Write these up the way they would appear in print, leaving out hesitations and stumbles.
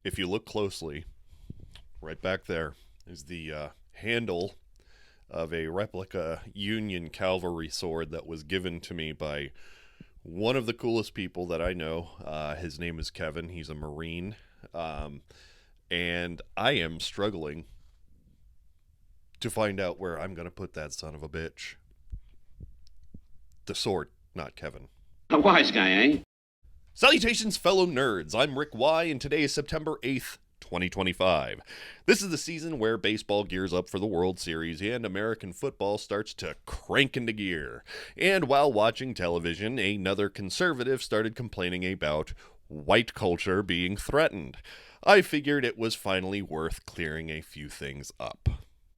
If you look closely, right back there is the handle of a replica Union cavalry sword that was given to me by one of the coolest people that I know. His name is Kevin. He's a Marine. Um, and I am struggling to find out where I'm going to put that son of a bitch. The sword, not Kevin. A wise guy, eh? Salutations, fellow nerds. I'm Rick Y, and today is September 8th, 2025. This is the season where baseball gears up for the World Series and American football starts to crank into gear. And while watching television, another conservative started complaining about white culture being threatened. I figured it was finally worth clearing a few things up.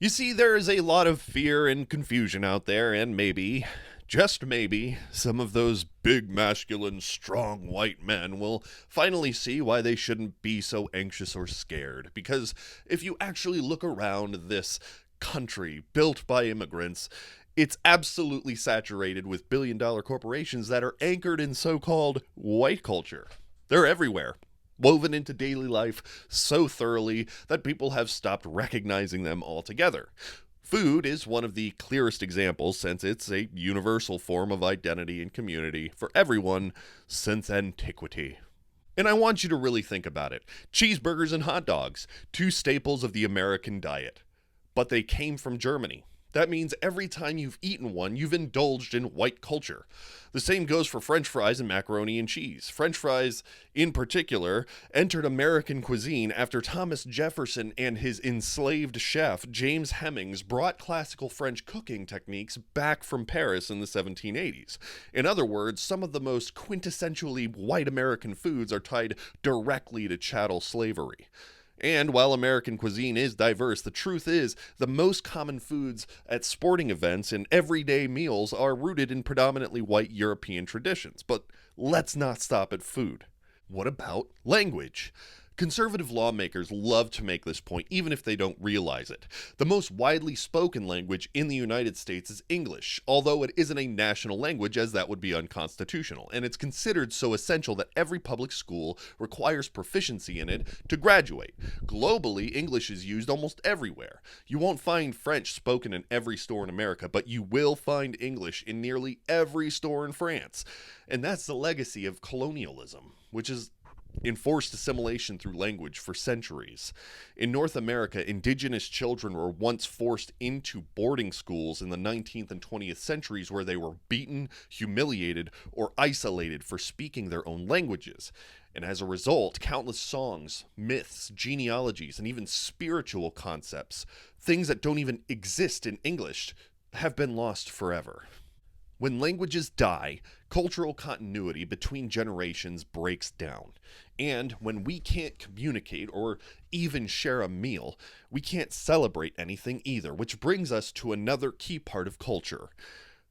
You see, there is a lot of fear and confusion out there, and maybe, just maybe, some of those big, masculine, strong white men will finally see why they shouldn't be so anxious or scared. Because if you actually look around this country built by immigrants, it's absolutely saturated with billion-dollar corporations that are anchored in so-called white culture. They're everywhere, woven into daily life so thoroughly that people have stopped recognizing them altogether. Food is one of the clearest examples, since it's a universal form of identity and community for everyone since antiquity. And I want you to really think about it. Cheeseburgers and hot dogs, two staples of the American diet. But they came from Germany. That means every time you've eaten one, you've indulged in white culture. The same goes for French fries and macaroni and cheese. French fries, in particular, entered American cuisine after Thomas Jefferson and his enslaved chef, James Hemings, brought classical French cooking techniques back from Paris in the 1780s. In other words, some of the most quintessentially white American foods are tied directly to chattel slavery. And while American cuisine is diverse, the truth is the most common foods at sporting events and everyday meals are rooted in predominantly white European traditions. But let's not stop at food. What about language? Conservative lawmakers love to make this point, even if they don't realize it. The most widely spoken language in the United States is English, although it isn't a national language, as that would be unconstitutional, and it's considered so essential that every public school requires proficiency in it to graduate. Globally, English is used almost everywhere. You won't find French spoken in every store in America, but you will find English in nearly every store in France. And that's the legacy of colonialism, which is enforced assimilation through language for centuries. In North America, indigenous children were once forced into boarding schools in the 19th and 20th centuries where they were beaten, humiliated, or isolated for speaking their own languages. And as a result, countless songs, myths, genealogies, and even spiritual concepts, things that don't even exist in English, have been lost forever. When languages die, cultural continuity between generations breaks down. And when we can't communicate or even share a meal, we can't celebrate anything either, which brings us to another key part of culture: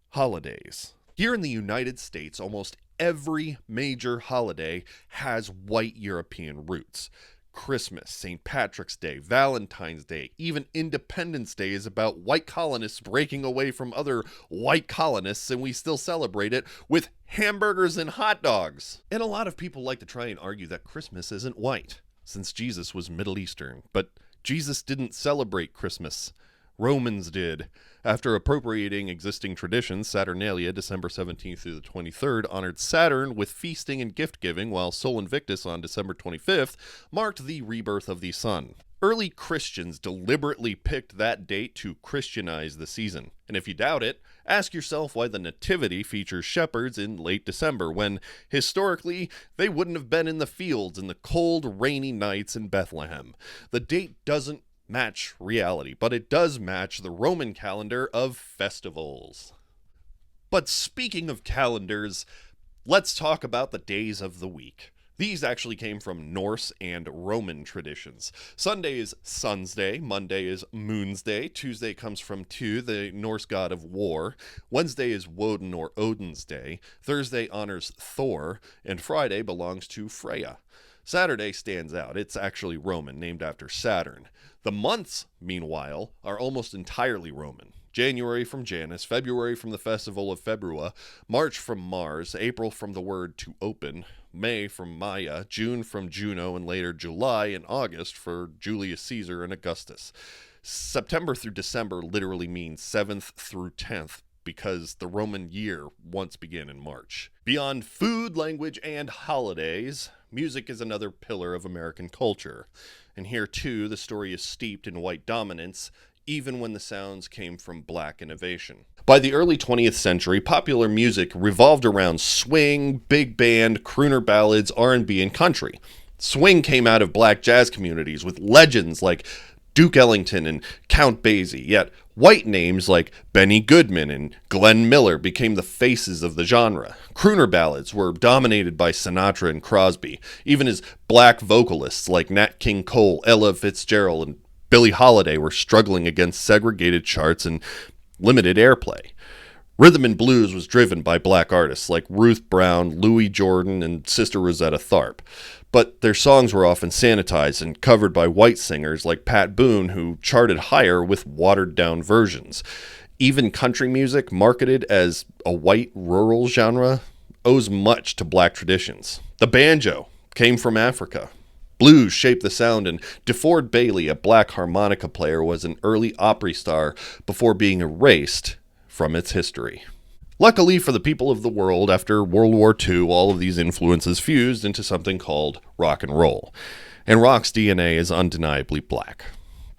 holidays. Here in the United States, almost every major holiday has white European roots. Christmas, St. Patrick's Day, Valentine's Day, even Independence Day is about white colonists breaking away from other white colonists, and we still celebrate it with hamburgers and hot dogs. And a lot of people like to try and argue that Christmas isn't white, since Jesus was Middle Eastern. But Jesus didn't celebrate Christmas. Romans did. After appropriating existing traditions, Saturnalia, December 17th through the 23rd, honored Saturn with feasting and gift-giving, while Sol Invictus on December 25th marked the rebirth of the sun. Early Christians deliberately picked that date to Christianize the season. And if you doubt it, ask yourself why the Nativity features shepherds in late December, when, historically, they wouldn't have been in the fields in the cold, rainy nights in Bethlehem. The date doesn't match reality, but it does match the Roman calendar of festivals. But speaking of calendars, let's talk about the days of the week. These actually came from Norse and Roman traditions. Sunday is Sun's Day, Monday is Moon's Day, Tuesday comes from Tu, the Norse god of war, Wednesday is Woden or Odin's Day, Thursday honors Thor, and Friday belongs to Freya. Saturday stands out. It's actually Roman, named after Saturn. The months, meanwhile, are almost entirely Roman. January from Janus, February from the festival of Februa, March from Mars, April from the word to open, May from Maya, June from Juno, and later July and August for Julius Caesar and Augustus. September through December literally means 7th through 10th because the Roman year once began in March. Beyond food, language, and holidays, music is another pillar of American culture. And here, too, the story is steeped in white dominance, even when the sounds came from black innovation. By the early 20th century, popular music revolved around swing, big band, crooner ballads, R&B, and country. Swing came out of black jazz communities with legends like Duke Ellington and Count Basie, yet white names like Benny Goodman and Glenn Miller became the faces of the genre. Crooner ballads were dominated by Sinatra and Crosby, even as black vocalists like Nat King Cole, Ella Fitzgerald, and Billie Holiday were struggling against segregated charts and limited airplay. Rhythm and blues was driven by black artists like Ruth Brown, Louis Jordan, and Sister Rosetta Tharpe. But their songs were often sanitized and covered by white singers like Pat Boone, who charted higher with watered-down versions. Even country music, marketed as a white rural genre, owes much to black traditions. The banjo came from Africa. Blues shaped the sound, and DeFord Bailey, a black harmonica player, was an early Opry star before being erased from its history. Luckily for the people of the world, after World War II, all of these influences fused into something called rock and roll. And rock's DNA is undeniably black.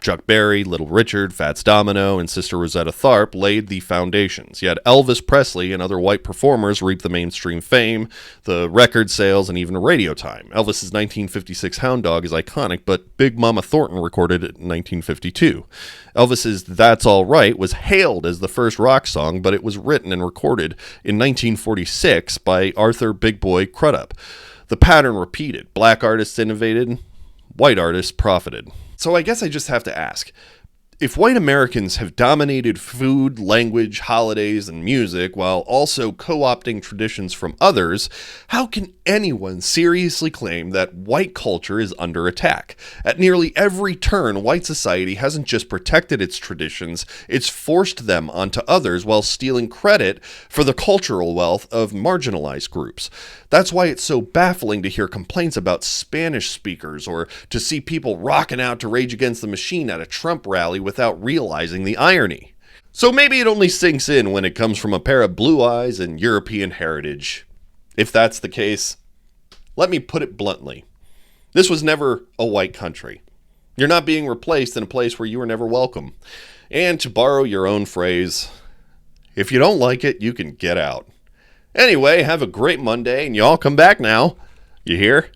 Chuck Berry, Little Richard, Fats Domino, and Sister Rosetta Tharpe laid the foundations, yet Elvis Presley and other white performers reaped the mainstream fame, the record sales, and even radio time. Elvis's 1956 Hound Dog is iconic, but Big Mama Thornton recorded it in 1952. Elvis's That's All Right was hailed as the first rock song, but it was written and recorded in 1946 by Arthur Big Boy Crudup. The pattern repeated. Black artists innovated, white artists profited. So I guess I just have to ask, if white Americans have dominated food, language, holidays, and music while also co-opting traditions from others, how can anyone seriously claim that white culture is under attack? At nearly every turn, white society hasn't just protected its traditions, it's forced them onto others while stealing credit for the cultural wealth of marginalized groups. That's why it's so baffling to hear complaints about Spanish speakers or to see people rocking out to Rage Against the Machine at a Trump rally without realizing the irony. So maybe it only sinks in when it comes from a pair of blue eyes and European heritage. If that's the case, let me put it bluntly. This was never a white country. You're not being replaced in a place where you were never welcome. And to borrow your own phrase, if you don't like it, you can get out. Anyway, have a great Monday, and y'all come back now. You hear?